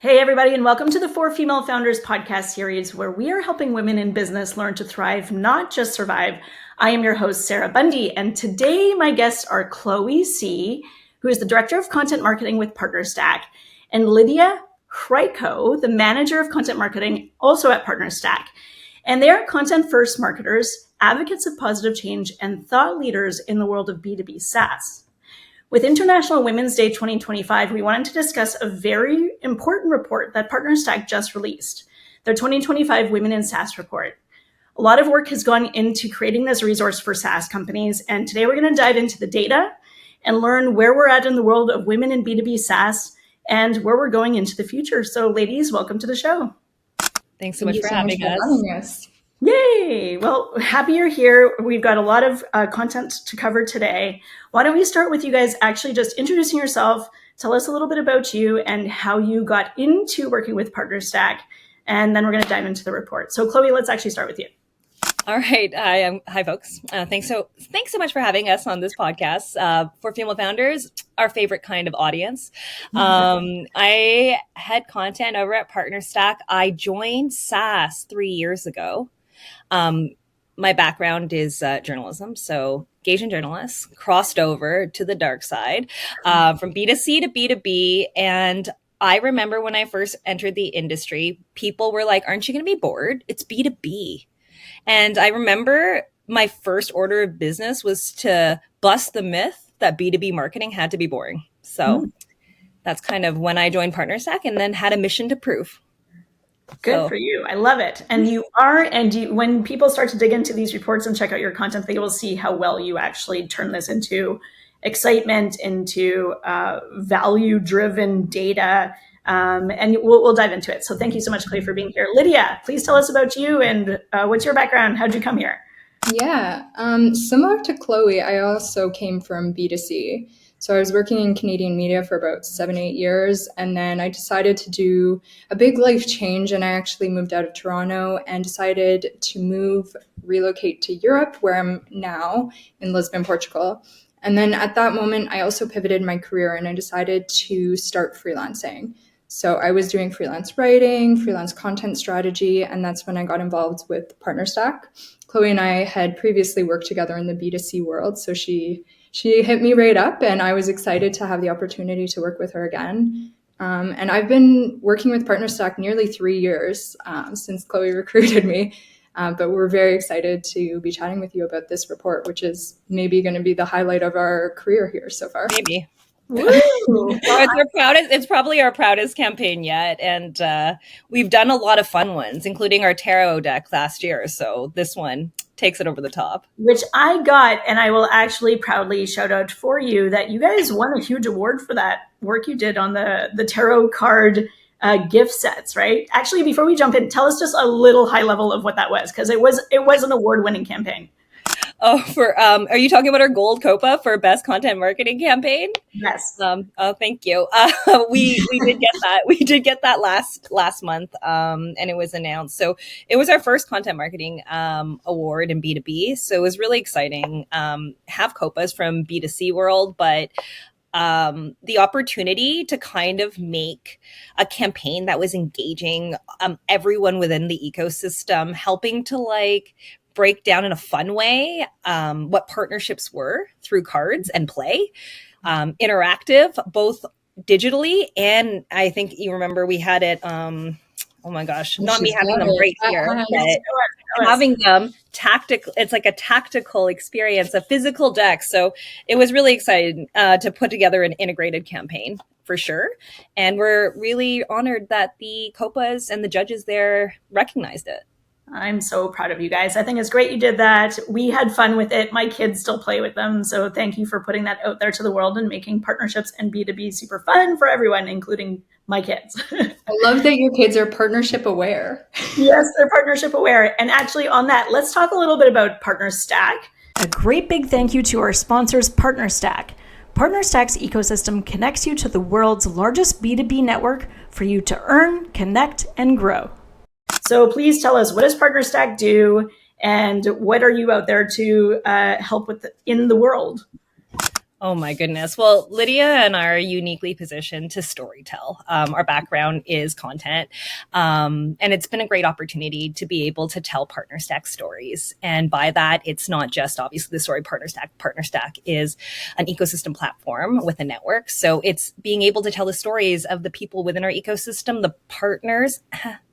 Hey, everybody, and welcome to the For Female Founders podcast series, where we are helping women in business learn to thrive, not just survive. I am your host, Sarah Bundy, and today my guests are Chloe C., who is the Director of Content Marketing with PartnerStack, and Lydia Hrycko, the Manager of Content Marketing, also at PartnerStack. And they are content-first marketers, advocates of positive change, and thought leaders in the world of B2B SaaS. With International Women's Day 2025, we wanted to discuss a very important report that PartnerStack just released, their 2025 Women in SaaS Report. A lot of work has gone into creating this resource for SaaS companies, and today we're going to dive into the data and learn where we're at in the world of women in B2B SaaS and where we're going into the future. So ladies, welcome to the show. Thanks so much for having us. Yay! Well, happy you're here. We've got a lot of content to cover today. Why don't we start with you guys actually just introducing yourself, tell us a little bit about you and how you got into working with PartnerStack, and then we're going to dive into the report. So Chloe, let's actually start with you. All right. Hi, folks. Thanks so much for having us on this podcast. For female founders, our favorite kind of audience. I head content over at PartnerStack. I joined SaaS 3 years ago. My background is journalism, so Asian journalist, crossed over to the dark side from B2C to B2B. And I remember when I first entered the industry, people were like, aren't you going to be bored? It's B2B. And I remember my first order of business was to bust the myth that B2B marketing had to be boring. So that's kind of when I joined PartnerStack and then had a mission to prove. Good for you. I love it. And you are, when people start to dig into these reports and check out your content, they will see how well you actually turn this into excitement, into value-driven data. And we'll dive into it. So thank you so much, Chloe, for being here. Lydia, please tell us about you and what's your background? How'd you come here? Yeah, similar to Chloe, I also came from B2C. So I was working in Canadian media for about 7-8 years, and then I decided to do a big life change, and I actually moved out of Toronto and decided to relocate to Europe, where I'm now in Lisbon, Portugal. And then at that moment, I also pivoted my career and I decided to start freelancing. So I was doing freelance writing, freelance content strategy, and that's when I got involved with PartnerStack. Chloe and I had previously worked together in the B2C world, so she hit me right up, and I was excited to have the opportunity to work with her again. And I've been working with PartnerStack nearly 3 years since Chloe recruited me. But we're very excited to be chatting with you about this report, which is maybe going to be the highlight of our career here so far. Maybe. It's probably our proudest campaign yet. And we've done a lot of fun ones, including our tarot deck last year. So this one takes it over the top. Which I got, and I will actually proudly shout out for you that you guys won a huge award for that work you did on the tarot card gift sets, right? Actually, before we jump in, tell us just a little high level of what that was, because it was an award-winning campaign. Oh, are you talking about our gold COPA for best content marketing campaign? Yes. Oh, thank you. We did get that. We did get that last month, and it was announced. So it was our first content marketing award in B2B. So it was really exciting. Have COPAs from B2C world, but the opportunity to kind of make a campaign that was engaging everyone within the ecosystem, helping to break down in a fun way what partnerships were through cards and play, interactive, both digitally, and I think you remember we had it, oh my gosh, not me having them right here, but having them tactical. It's like a tactical experience, a physical deck. So it was really exciting to put together an integrated campaign for sure. And we're really honored that the COPAs and the judges there recognized it. I'm so proud of you guys. I think it's great you did that. We had fun with it. My kids still play with them. So thank you for putting that out there to the world and making partnerships and B2B super fun for everyone, including my kids. I love that your kids are partnership aware. Yes, they're partnership aware. And actually on that, let's talk a little bit about PartnerStack. A great big thank you to our sponsors, PartnerStack. PartnerStack's ecosystem connects you to the world's largest B2B network for you to earn, connect, and grow. So please tell us, what does PartnerStack do and what are you out there to help with in the world? Oh my goodness. Well, Lydia and I are uniquely positioned to storytell. Our background is content. And it's been a great opportunity to be able to tell PartnerStack stories. And by that, it's not just obviously the story PartnerStack. PartnerStack is an ecosystem platform with a network. So it's being able to tell the stories of the people within our ecosystem, the partners,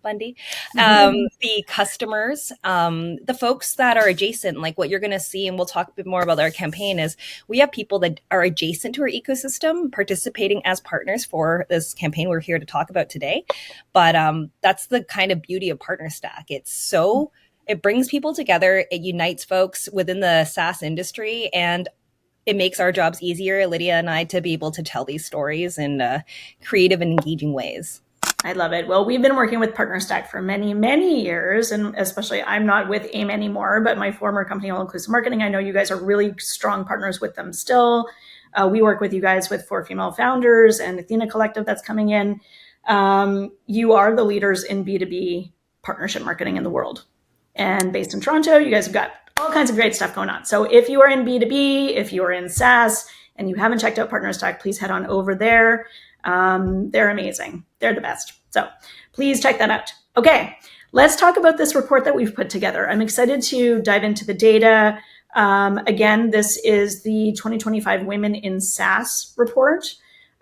Bundy, the customers, the folks that are adjacent, like what you're going to see. And we'll talk a bit more about our campaign is we have people that are adjacent to our ecosystem participating as partners for this campaign we're here to talk about today. But that's the kind of beauty of PartnerStack. It brings people together. It unites folks within the SaaS industry, and it makes our jobs easier, Lydia and I, to be able to tell these stories in creative and engaging ways. I love it. Well, we've been working with PartnerStack for many, many years, and especially I'm not with AIM anymore, but my former company, All Inclusive Marketing, I know you guys are really strong partners with them still. We work with you guys with 4 Female Founders and Athena Collective that's coming in. You are the leaders in B2B partnership marketing in the world. And based in Toronto, you guys have got all kinds of great stuff going on. So if you are in B2B, if you are in SaaS, and you haven't checked out PartnerStack, please head on over there. They're amazing. They're the best. So please check that out. Okay, let's talk about this report that we've put together. I'm excited to dive into the data. Again, this is the 2025 Women in SaaS report.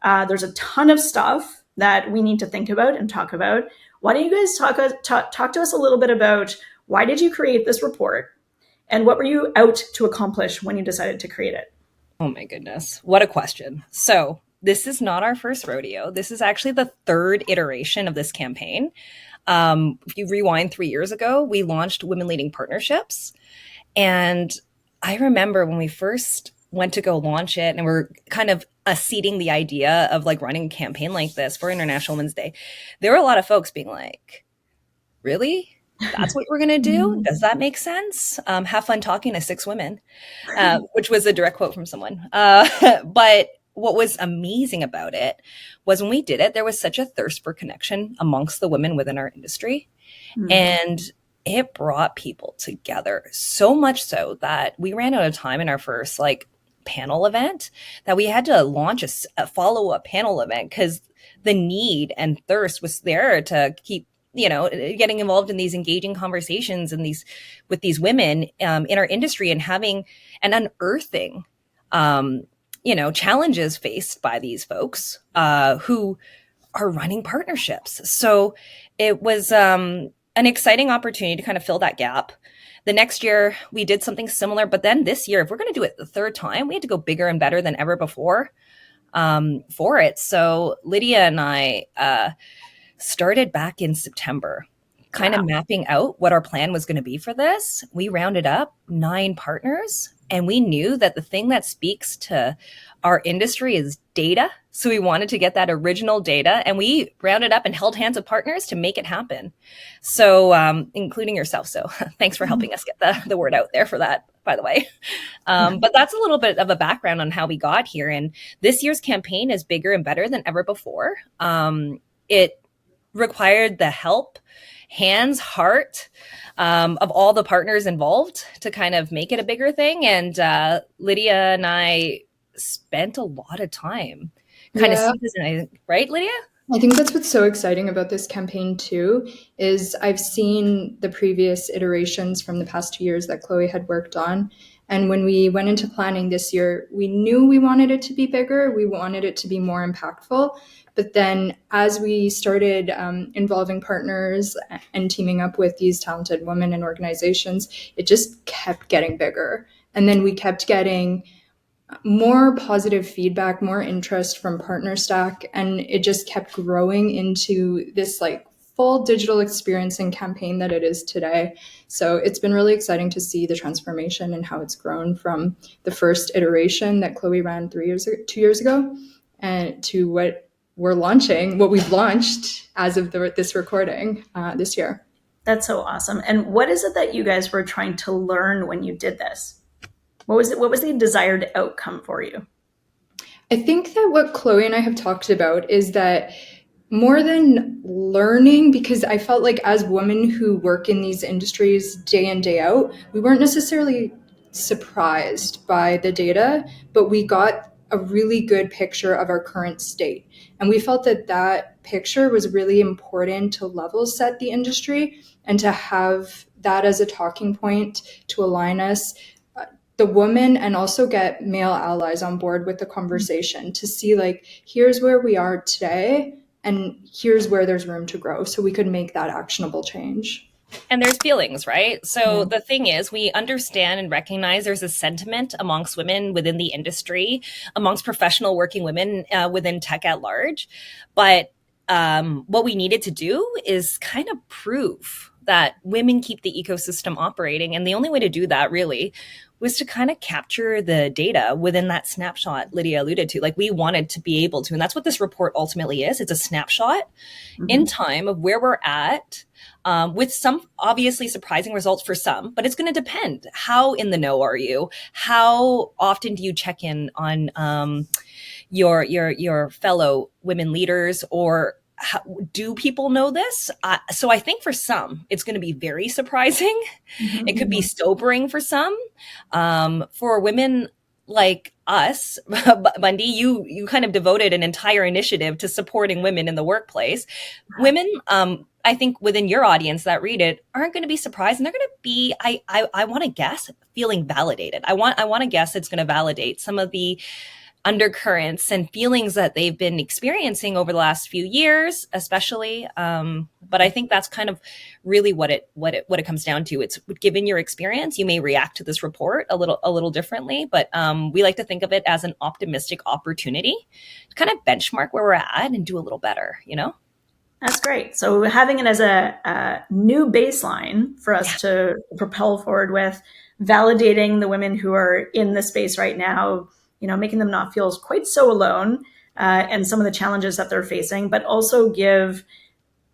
There's a ton of stuff that we need to think about and talk about. Why don't you guys talk to us a little bit about why did you create this report and what were you out to accomplish when you decided to create it? Oh my goodness. What a question. So this is not our first rodeo. This is actually the 3rd iteration of this campaign. If you rewind 3 years ago, we launched Women Leading Partnerships. And I remember when we first went to go launch it and we're kind of seeding the idea of like running a campaign like this for International Women's Day, there were a lot of folks being like, really? That's what we're going to do? Does that make sense? Have fun talking to 6 women, which was a direct quote from someone. But what was amazing about it was when we did it, there was such a thirst for connection amongst the women within our industry. And it brought people together so much so that we ran out of time in our first panel event that we had to launch a follow-up panel event because the need and thirst was there to keep getting involved in these engaging conversations and with these women in our industry and having and unearthing challenges faced by these folks who are running partnerships. So it was an exciting opportunity to kind of fill that gap. The next year we did something similar, but then this year, if we're going to do it the 3rd time, we had to go bigger and better than ever before for it. So Lydia and I started back in September, kind of mapping out what our plan was going to be for this. We rounded up 9 partners, and we knew that the thing that speaks to our industry is data. So we wanted to get that original data, and we rounded up and held hands with partners to make it happen. So including yourself. So thanks for helping us get the word out there for that, by the way. But that's a little bit of a background on how we got here. And this year's campaign is bigger and better than ever before. It required the help, hands, heart of all the partners involved to kind of make it a bigger thing. And Lydia and I spent a lot of time kind of seasoning, right, Lydia? I think that's what's so exciting about this campaign too, is I've seen the previous iterations from the past 2 years that Chloe had worked on. And when we went into planning this year, we knew we wanted it to be bigger. We wanted it to be more impactful. But then as we started involving partners and teaming up with these talented women and organizations, it just kept getting bigger. And then we kept getting more positive feedback, more interest from PartnerStack, and it just kept growing into this full digital experience and campaign that it is today. So it's been really exciting to see the transformation and how it's grown from the first iteration that Chloe ran 2 years ago, and to what we've launched as of this recording this year. That's so awesome. And what is it that you guys were trying to learn when you did this? What was the desired outcome for you? I think that what Chloe and I have talked about is that more than learning, because I felt like as women who work in these industries day in, day out, we weren't necessarily surprised by the data, but we got a really good picture of our current state. And we felt that that picture was really important to level set the industry and to have that as a talking point to align us, the woman, and also get male allies on board with the conversation to see like, here's where we are today and here's where there's room to grow, so we could make that actionable change. And there's feelings, right? So the thing is, we understand and recognize there's a sentiment amongst women within the industry, amongst professional working women within tech at large. But what we needed to do is kind of prove that women keep the ecosystem operating. And the only way to do that really was to kind of capture the data within that snapshot Lydia alluded to. Like, we wanted to be able to, and that's what this report ultimately is. It's a snapshot in time of where we're at, with some obviously surprising results for some, but it's going to depend. How in the know are you? How often do you check in on your fellow women leaders, or do people know this? So I think for some, it's going to be very surprising. It could be sobering for some. For women like us, Bundy, you kind of devoted an entire initiative to supporting women in the workplace. Women, I think within your audience that read it aren't going to be surprised, and they're going to be, I want to guess, feeling validated. I want to guess it's going to validate some of the undercurrents and feelings that they've been experiencing over the last few years, especially. But I think that's kind of really what it comes down to. It's, given your experience, you may react to this report a little differently, but we like to think of it as an optimistic opportunity to kind of benchmark where we're at and do a little better, you know? That's great. So having it as a new baseline for us to propel forward with, validating the women who are in the space right now, you know, making them not feel quite so alone, and some of the challenges that they're facing, but also give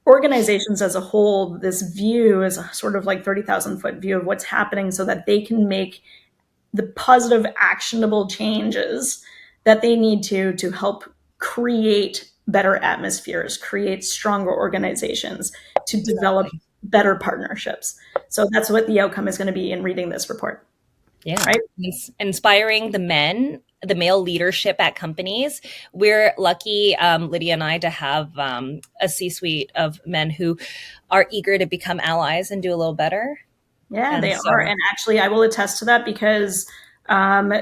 organizations as a whole this view, as a sort of like 30,000 foot view of what's happening, so that they can make the positive, actionable changes that they need to help create better atmospheres, create stronger organizations, to develop better partnerships. So that's what the outcome is going to be in reading this report. Yeah. Right? Inspiring the male leadership at companies. We're lucky, Lydia and I, to have a C-suite of men who are eager to become allies and do a little better. Yeah, and they are. And actually, I will attest to that, because Tyler,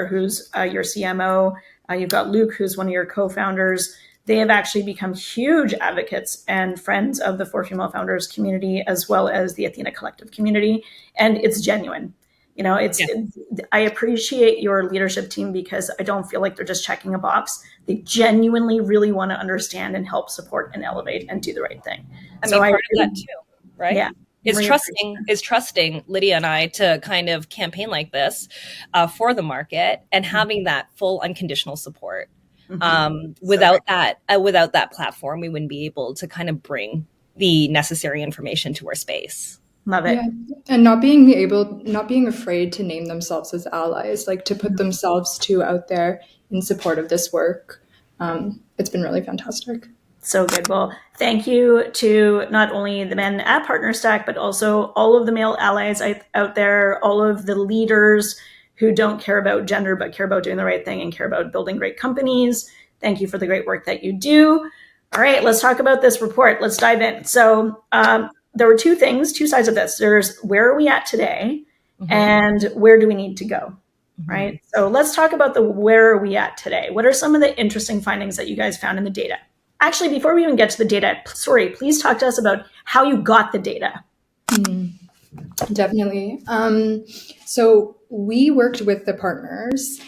who's your CMO, you've got Luke, who's one of your co-founders. They have actually become huge advocates and friends of the 4 Female Founders community, as well as the Athena Collective community. And it's genuine. You know, I appreciate your leadership team, because I don't feel like they're just checking a box. They genuinely really want to understand and help support and elevate and do the right thing. I mean, part of that too, right? Yeah. Is trusting Lydia and I to kind of campaign like this for the market, and having that full unconditional support. Without that platform, we wouldn't be able to kind of bring the necessary information to our space. Love it. Yeah. And not being afraid to name themselves as allies, like to put themselves too out there in support of this work. It's been really fantastic. So good. Well, thank you to not only the men at PartnerStack, but also all of the male allies out there, all of the leaders who don't care about gender, but care about doing the right thing and care about building great companies. Thank you for the great work that you do. All right, let's talk about this report. Let's dive in. So there were two sides of this. There's where are we at today, and where do we need to go, right? So let's talk about the where are we at today. What are some of the interesting findings that you guys found in the data? Actually, before we even get to the data, please talk to us about how you got the data. Definitely. So we worked with the partners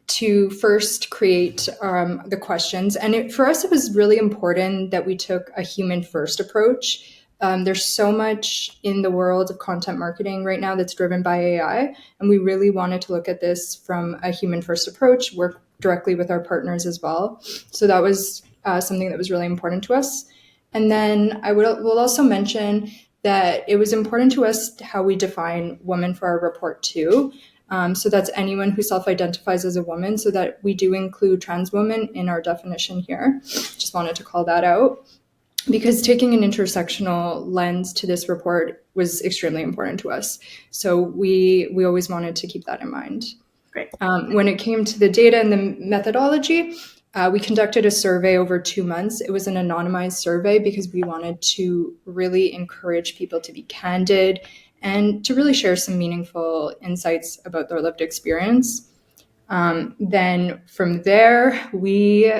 to first create the questions. And for us, it was really important that we took a human first approach. There's so much in the world of content marketing right now that's driven by AI. And we really wanted to look at this from a human first approach, work directly with our partners as well. So that was something that was really important to us. And then will also mention that it was important to us how we define woman for our report too. So that's anyone who self-identifies as a woman, so that we do include trans women in our definition here. Just wanted to call that out, because taking an intersectional lens to this report was extremely important to us. So we always wanted to keep that in mind. Great. When it came to the data and the methodology, we conducted a survey over 2 months. It was an anonymized survey because we wanted to really encourage people to be candid and to really share some meaningful insights about their lived experience. Then from there, we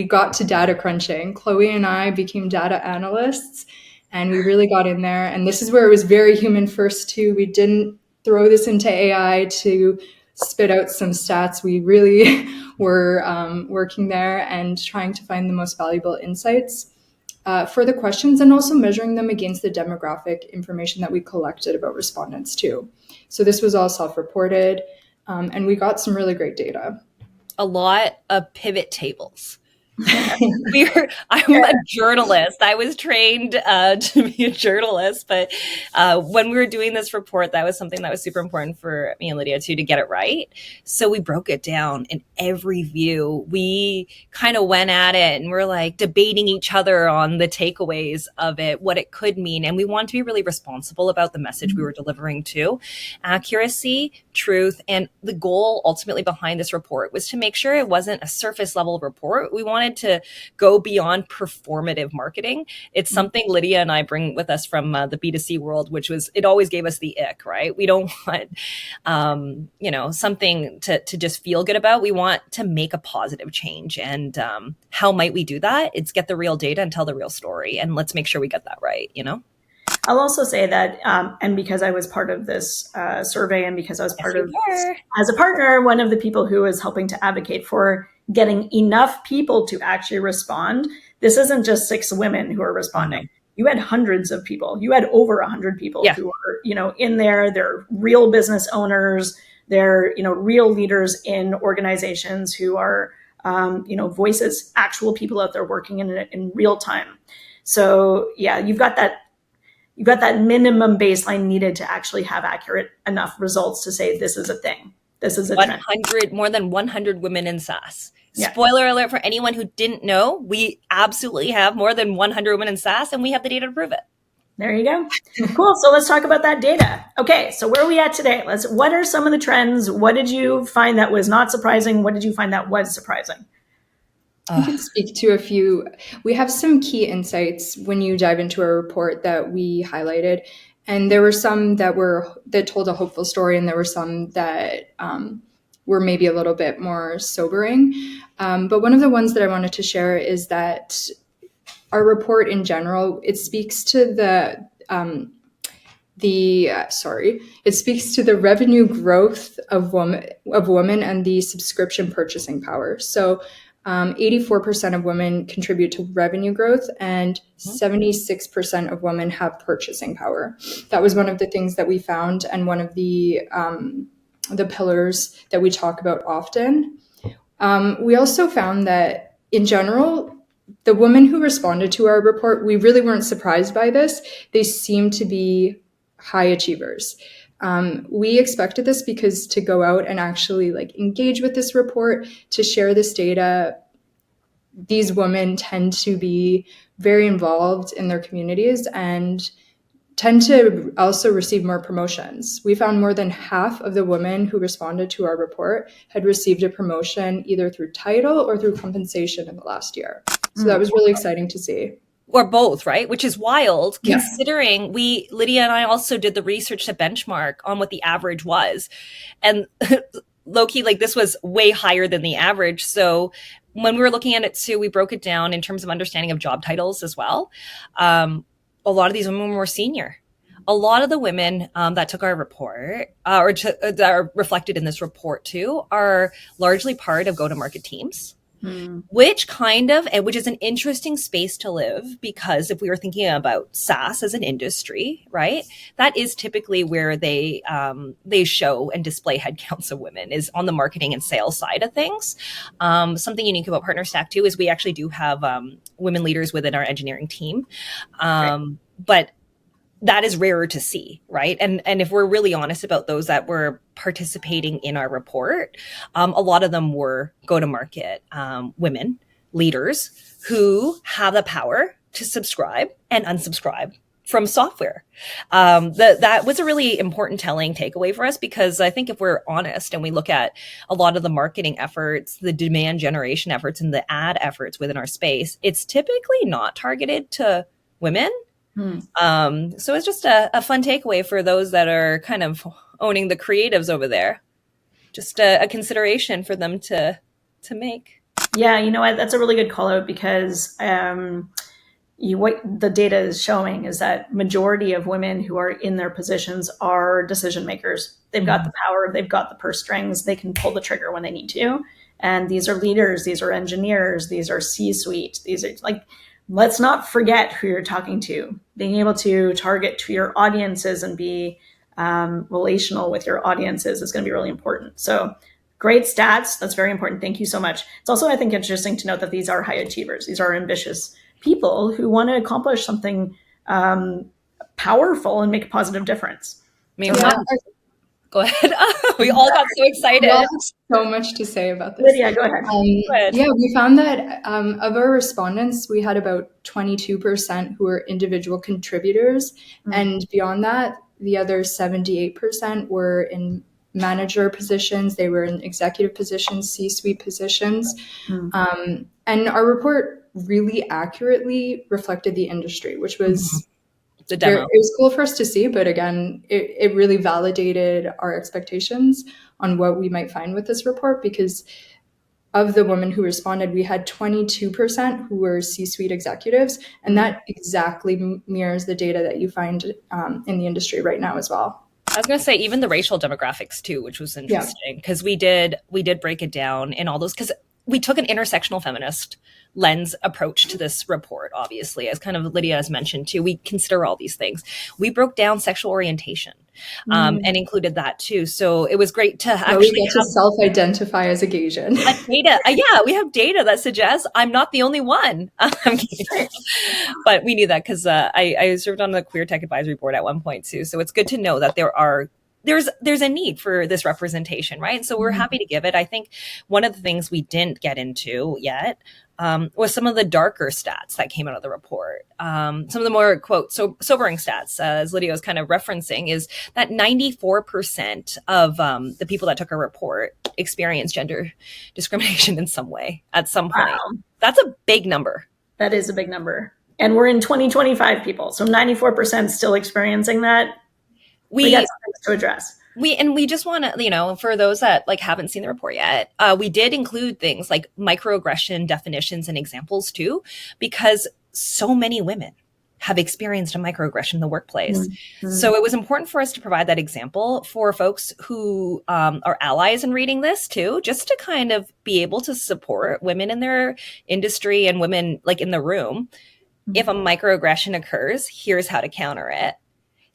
got to data crunching. Chloe and I became data analysts, and we really got in there. And this is where it was very human first too. We didn't throw this into AI to spit out some stats. We really were working there and trying to find the most valuable insights for the questions, and also measuring them against the demographic information that we collected about respondents too. So this was all self-reported, and we got some really great data. A lot of pivot tables. I'm a journalist. I was trained to be a journalist, but when we were doing this report, that was something that was super important for me and Lydia too, to get it right. So we broke it down in every view. We kind of went at it and we're like debating each other on the takeaways of it, what it could mean. And we wanted to be really responsible about the message we were delivering to. Accuracy, truth, and the goal ultimately behind this report was to make sure it wasn't a surface level report. We wanted to go beyond performative marketing. It's something Lydia and I bring with us from the B2C world, which was, it always gave us the ick, right? We don't want, something to just feel good about. We want to make a positive change. And how might we do that? It's get the real data and tell the real story. And let's make sure we get that right, I'll also say that, and because I was part of this survey, and because I was part of this, as a partner, one of the people who was helping to advocate for getting enough people to actually respond. This isn't just 6 women who are responding. You had hundreds of people. You had over 100 people who are, in there. They're real business owners. They're, real leaders in organizations who are, voices, actual people out there working in real time. So yeah, you've got that minimum baseline needed to actually have accurate enough results to say this is a thing. This is a trend. More than 100 women in SaaS. Yeah. Spoiler alert for anyone who didn't know, we absolutely have more than 100 women in SaaS, and we have the data to prove it. There you go. Cool. So let's talk about that data. Okay. So where are we at today? What are some of the trends? What did you find that was not surprising? What did you find that was surprising? I can speak to a few. We have some key insights when you dive into our report that we highlighted. And there were some that told a hopeful story, and there were some that were maybe a little bit more sobering. But one of the ones that I wanted to share is that our report in general, it speaks to it speaks to the revenue growth of women and the subscription purchasing power. So 84% of women contribute to revenue growth, and 76% of women have purchasing power. That was one of the things that we found, and one of the pillars that we talk about often. We also found that in general, the women who responded to our report, we really weren't surprised by this. They seemed to be high achievers. We expected this because to go out and actually engage with this report, to share this data, these women tend to be very involved in their communities and tend to also receive more promotions. We found more than half of the women who responded to our report had received a promotion either through title or through compensation in the last year. So that was really exciting to see. Or both, right? Which is wild, considering Lydia and I also did the research to benchmark on what the average was. And low-key, this was way higher than the average. So when we were looking at it too, we broke it down in terms of understanding of job titles as well. A lot of these women were more senior. A lot of the women that took our report, that are reflected in this report too, are largely part of go-to-market teams. Which is an interesting space to live, because if we were thinking about SaaS as an industry, right, that is typically where they show and display headcounts of women, is on the marketing and sales side of things. Something unique about PartnerStack too is we actually do have women leaders within our engineering team, but that is rarer to see, right? And if we're really honest about those that were participating in our report, a lot of them were go-to-market women leaders who have the power to subscribe and unsubscribe from software. That was a really important telling takeaway for us, because I think if we're honest and we look at a lot of the marketing efforts, the demand generation efforts, and the ad efforts within our space, it's typically not targeted to women. So it's just a fun takeaway for those that are kind of owning the creatives over there. Just a consideration for them to make. Yeah, you know what? That's a really good call out, because what the data is showing is that majority of women who are in their positions are decision makers. They've got the power, they've got the purse strings, they can pull the trigger when they need to. And these are leaders, these are engineers, these are C-suite, these are like, let's not forget who you're talking to. Being able to target to your audiences and be relational with your audiences is going to be really important. So great stats. That's very important. Thank you so much. It's also, I think, interesting to note that these are high achievers. These are ambitious people who want to accomplish something powerful and make a positive difference. Go ahead. We all got so excited. We all have so much to say about this. Lydia, go ahead. Yeah, we found that of our respondents, we had about 22% who were individual contributors. And beyond that, the other 78% were in manager positions. They were in executive positions, C-suite positions. And our report really accurately reflected the industry, which was the demo. It was cool for us to see, but again, it really validated our expectations on what we might find with this report, because of the women who responded, we had 22% who were C-suite executives, and that exactly mirrors the data that you find in the industry right now as well. I was going to say even the racial demographics too, which was interesting, because we did break it down in all those, because we took an intersectional feminist lens approach to this report, obviously, as kind of Lydia has mentioned too. We consider all these things. We broke down sexual orientation and included that too. So it was great to actually get to self-identify as a Gaysian. Data. We have data that suggests I'm not the only one. But we knew that because I served on the Queer Tech Advisory Board at one point too. So it's good to know that there's a need for this representation, right? So we're happy to give it. I think one of the things we didn't get into yet was some of the darker stats that came out of the report. Some of the more, quote, sobering stats, as Lydia was kind of referencing, is that 94% of the people that took our report experienced gender discrimination in some way at some point. Wow. That's a big number. That is a big number. And we're in 2025, people. So 94% still experiencing that. We got something to address. We just want to, for those that haven't seen the report yet, we did include things like microaggression definitions and examples too, because so many women have experienced a microaggression in the workplace. Mm-hmm. So it was important for us to provide that example for folks who are allies in reading this too, just to kind of be able to support women in their industry and women in the room. Mm-hmm. If a microaggression occurs, here's how to counter it.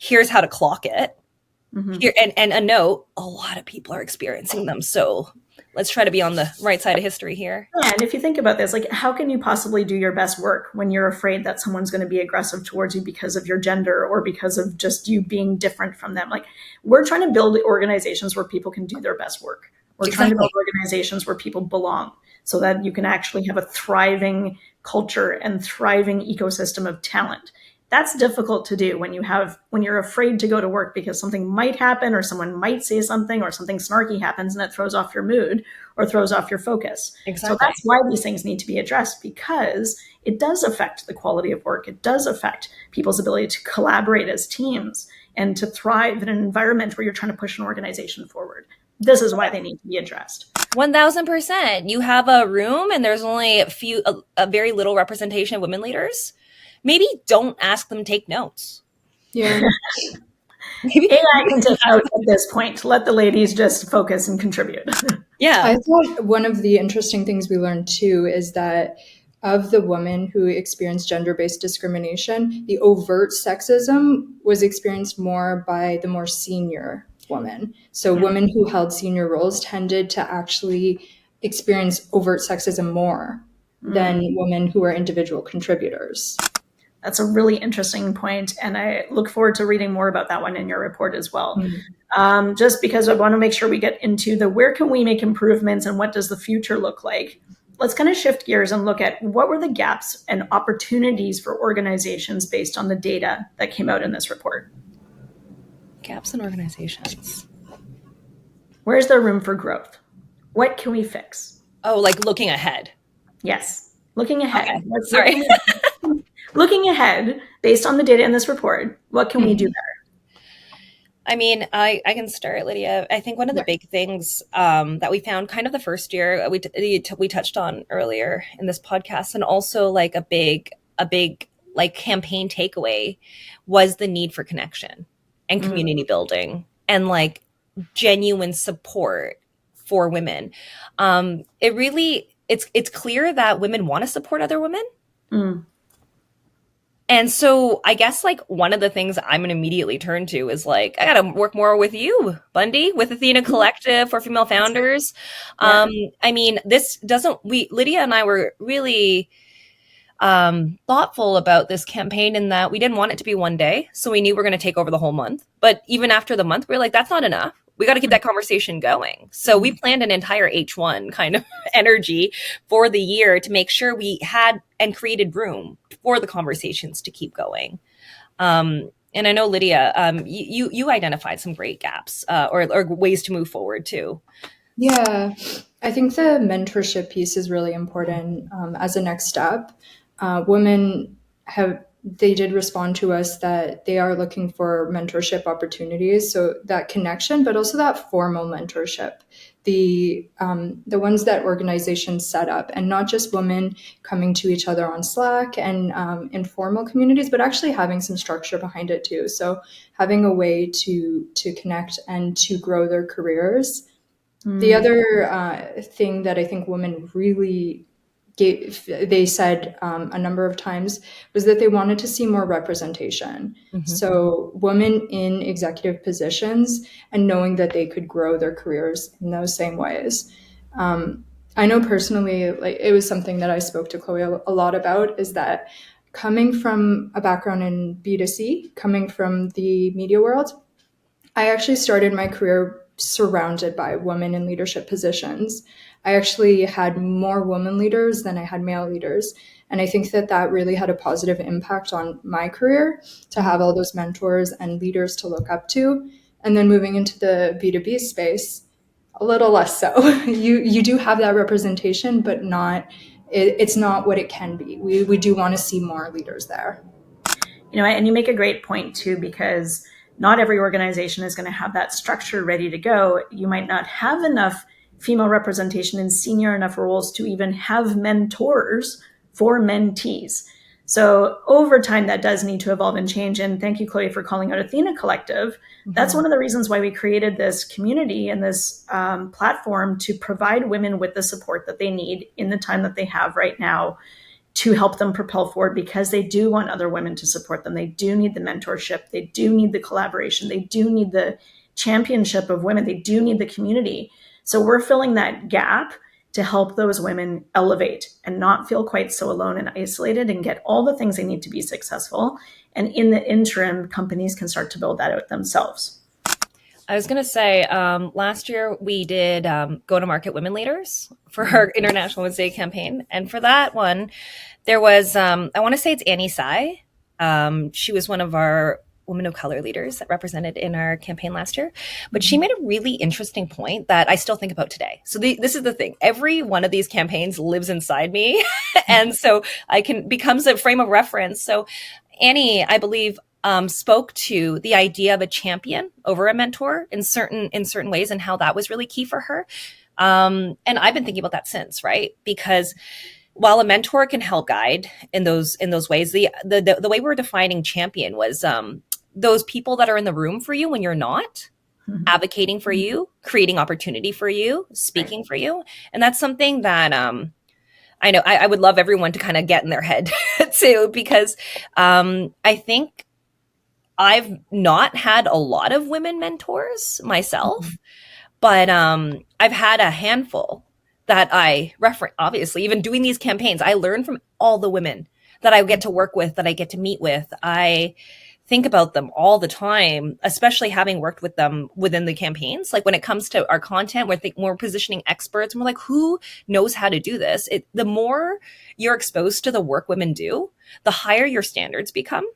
Here's how to clock it. Mm-hmm. Here, and a note, a lot of people are experiencing them. So let's try to be on the right side of history here. Yeah, and if you think about this, how can you possibly do your best work when you're afraid that someone's going to be aggressive towards you because of your gender or because of just you being different from them? We're trying to build organizations where people can do their best work. We're trying to build organizations where people belong so that you can actually have a thriving culture and thriving ecosystem of talent. That's difficult to do when you're afraid to go to work because something might happen or someone might say something or something snarky happens and it throws off your mood or throws off your focus. Exactly. So that's why these things need to be addressed, because it does affect the quality of work. It does affect people's ability to collaborate as teams and to thrive in an environment where you're trying to push an organization forward. This is why they need to be addressed. 1000%. You have a room and there's only a very little representation of women leaders. Maybe don't ask them to take notes. Yeah. Maybe AI can take notes at this point. Let the ladies just focus and contribute. Yeah. I thought one of the interesting things we learned too is that of the women who experienced gender-based discrimination, the overt sexism was experienced more by the more senior women. So women who held senior roles tended to actually experience overt sexism more than women who are individual contributors. That's a really interesting point, and I look forward to reading more about that one in your report as well. Mm-hmm. Just because I want to make sure we get into where can we make improvements and what does the future look like? let's kind of shift gears and look at what were the gaps and opportunities for organizations based on the data that came out in this report. Gaps in organizations. Where's there room for growth? What can we fix? Oh, like looking ahead. Yes, looking ahead. Okay. Sorry. Looking ahead, based on the data in this report, what can we do better? I mean, I can start, Lydia. I think one of the big things that we found kind of the first year we touched on earlier in this podcast, and also like a big like campaign takeaway, was the need for connection and community building and like genuine support for women. It's clear that women want to support other women. And so I guess like one of the things I'm going to immediately turn to is like, I got to work more with you, Bundy, with Athena Collective for Female Founders. I mean, Lydia and I were really thoughtful about this campaign in that we didn't want it to be one day. So we knew we're going to take over the whole month. But even after the month, we were like, that's not enough. We got to keep that conversation going. So we planned an entire H1 kind of energy for the year to make sure we had and created room for the conversations to keep going. And I know, Lydia, you identified some great gaps or ways to move forward too. Yeah, I think the mentorship piece is really important as a next step. Women they did respond to us that they are looking for mentorship opportunities. So that connection, but also that formal mentorship, the ones that organizations set up, and not just women coming to each other on Slack and informal communities, but actually having some structure behind it too. So having a way to connect and to grow their careers. The other thing that I think women really they said a number of times was that they wanted to see more representation. So women in executive positions and knowing that they could grow their careers in those same ways. I know personally, like it was something that I spoke to Chloe a lot about, is that coming from a background in B2C, coming from the media world, I actually started my career surrounded by women in leadership positions. I actually had more women leaders than I had male leaders. And I think that really had a positive impact on my career, to have all those mentors and leaders to look up to. And then moving into the B2B space, a little less so. You do have that representation, but it's not what it can be. We do want to see more leaders there. You know, and you make a great point too, because not every organization is going to have that structure ready to go. You might not have enough female representation in senior enough roles to even have mentors for mentees. So over time, that does need to evolve and change. And thank you, Chloe, for calling out Athena Collective. That's one of the reasons why we created this community and this platform, to provide women with the support that they need in the time that they have right now to help them propel forward, because they do want other women to support them. They do need the mentorship. They do need the collaboration. They do need the championship of women. They do need the community. So we're filling that gap to help those women elevate and not feel quite so alone and isolated, and get all the things they need to be successful. And in the interim, companies can start to build that out themselves. I was going to say, last year we did go-to-market women leaders for our International Women's Day campaign. And for that one, there was, I want to say it's Annie Tsai. She was one of our women of color leaders that represented in our campaign last year. But she made a really interesting point that I still think about today. So this is the thing. Every one of these campaigns lives inside me. And so becomes a frame of reference. So Annie, I believe, spoke to the idea of a champion over a mentor in certain ways, and how that was really key for her. And I've been thinking about that since, right? Because while a mentor can help guide in those ways, the way we're defining champion was those people that are in the room for you when you're not, advocating for you, creating opportunity for you, speaking for you. And that's something that I know I would love everyone to kind of get in their head too, because I think I've not had a lot of women mentors myself, but I've had a handful that I reference. Obviously, even doing these campaigns, I learn from all the women that I get to work with, that I get to meet with. I think about them all the time, especially having worked with them within the campaigns. Like when it comes to our content, we're positioning experts and we're like, who knows how to do this? The more you're exposed to the work women do, the higher your standards become.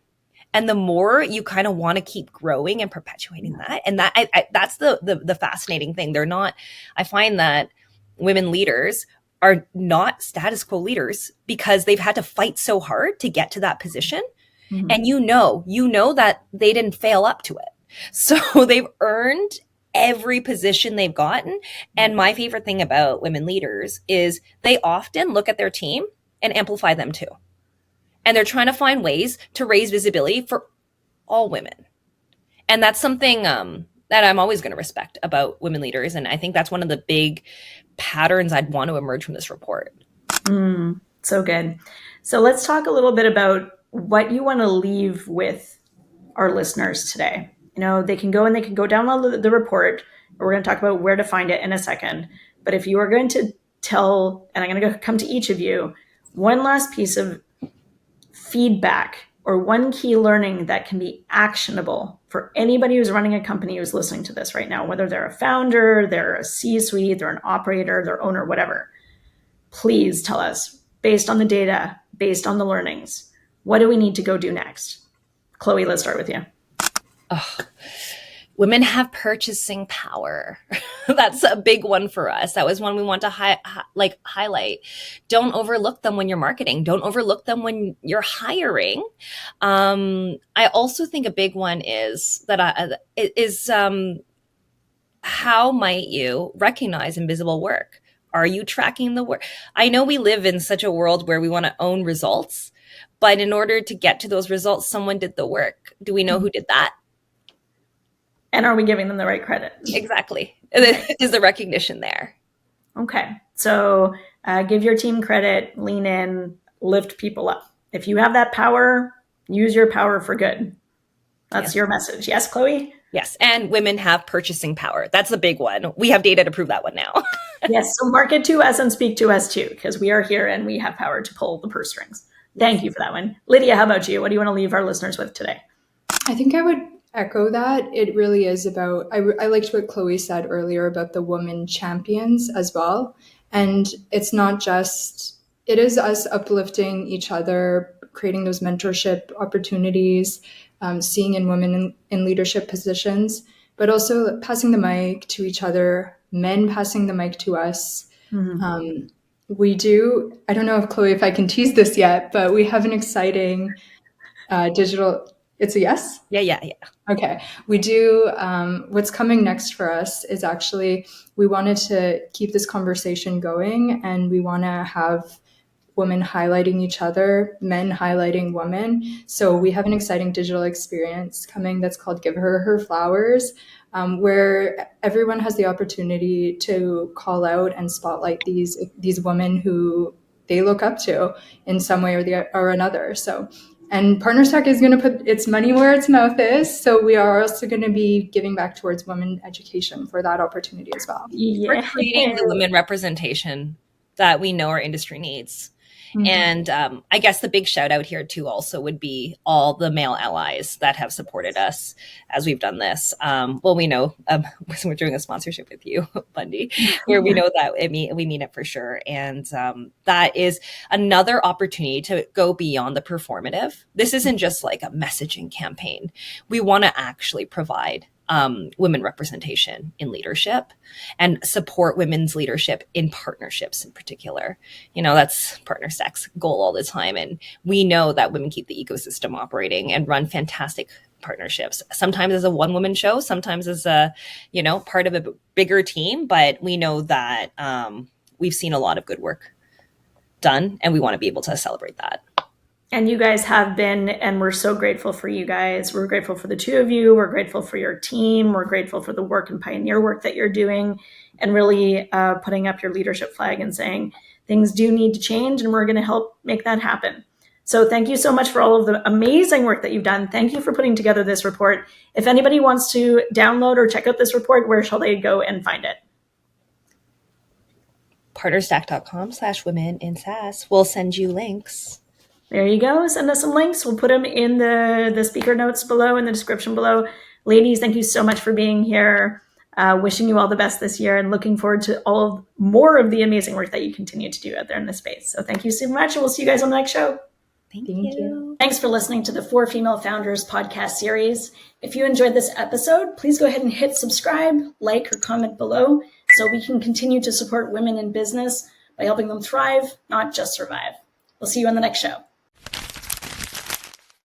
And the more you kind of want to keep growing and perpetuating that. And that's the fascinating thing. I find that women leaders are not status quo leaders because they've had to fight so hard to get to that position. Mm-hmm. And you know that they didn't fail up to it. So they've earned every position they've gotten. And my favorite thing about women leaders is they often look at their team and amplify them too. And they're trying to find ways to raise visibility for all women. And that's something that I'm always going to respect about women leaders. And I think that's one of the big patterns I'd want to emerge from this report. So good. So let's talk a little bit about what you want to leave with our listeners today. They can go download the report. We're going to talk about where to find it in a second. But if you are going to tell, and I'm going to come to each of you, one last piece of feedback or one key learning that can be actionable for anybody who's running a company who's listening to this right now, whether they're a founder, they're a C-suite, they're an operator, they're owner, whatever, please tell us, based on the data, based on the learnings, what do we need to go do next? Chloe, let's start with you. Women have purchasing power. That's a big one for us. That was one we want to highlight. Don't overlook them when you're marketing. Don't overlook them when you're hiring. I also think a big one is how might you recognize invisible work? Are you tracking the work? I know we live in such a world where we want to own results, but in order to get to those results, someone did the work. Do we know who did that? And are we giving them the right credit? Exactly. Is the recognition there? Okay. So give your team credit, lean in, lift people up. If you have that power, use your power for good. That's your message. Yes, Chloe? Yes. And women have purchasing power. That's the big one. We have data to prove that one now. Yes. So market to us and speak to us too, because we are here and we have power to pull the purse strings. Thank you for that one. Lydia, how about you? What do you want to leave our listeners with today? I think I would echo that. It really is about, I liked what Chloe said earlier about the woman champions as well. And it's not just, it is us uplifting each other, creating those mentorship opportunities, seeing in women in leadership positions, but also passing the mic to each other, men passing the mic to us. Mm-hmm. We do, I don't know if I can tease this yet, but we have an exciting digital, it's a yes? Yeah. Okay. We do, what's coming next for us is actually, we wanted to keep this conversation going and we want to have women highlighting each other, men highlighting women. So we have an exciting digital experience coming that's called Give Her Her Flowers, where everyone has the opportunity to call out and spotlight these women who they look up to in some way or another. So, and PartnerStack is going to put its money where its mouth is. So we are also going to be giving back towards women education for that opportunity as well. Yeah. We're creating the women representation that we know our industry needs. Mm-hmm. And I guess the big shout out here too also would be all the male allies that have supported us as we've done this. Well, we know we're doing a sponsorship with you, Bundy, where we know that we mean it for sure. And that is another opportunity to go beyond the performative. This isn't just like a messaging campaign. We want to actually provide women representation in leadership and support women's leadership in partnerships in particular. That's PartnerStack's goal all the time. And we know that women keep the ecosystem operating and run fantastic partnerships, sometimes as a one-woman show, sometimes as a, part of a bigger team. But we know that we've seen a lot of good work done and we want to be able to celebrate that. And you guys have been, and we're so grateful for you guys. We're grateful for the two of you. We're grateful for your team. We're grateful for the work and pioneer work that you're doing and really putting up your leadership flag and saying things do need to change and we're going to help make that happen. So thank you so much for all of the amazing work that you've done. Thank you for putting together this report. If anybody wants to download or check out this report, where shall they go and find it? PartnerStack.com/women in SaaS. We'll send you links. There you go. Send us some links. We'll put them in the speaker notes below, in the description below. Ladies, thank you so much for being here. Wishing you all the best this year and looking forward to more of the amazing work that you continue to do out there in this space. So thank you so much, and we'll see you guys on the next show. Thank you. Thanks for listening to the 4 Female Founders podcast series. If you enjoyed this episode, please go ahead and hit subscribe, like, or comment below so we can continue to support women in business by helping them thrive, not just survive. We'll see you on the next show.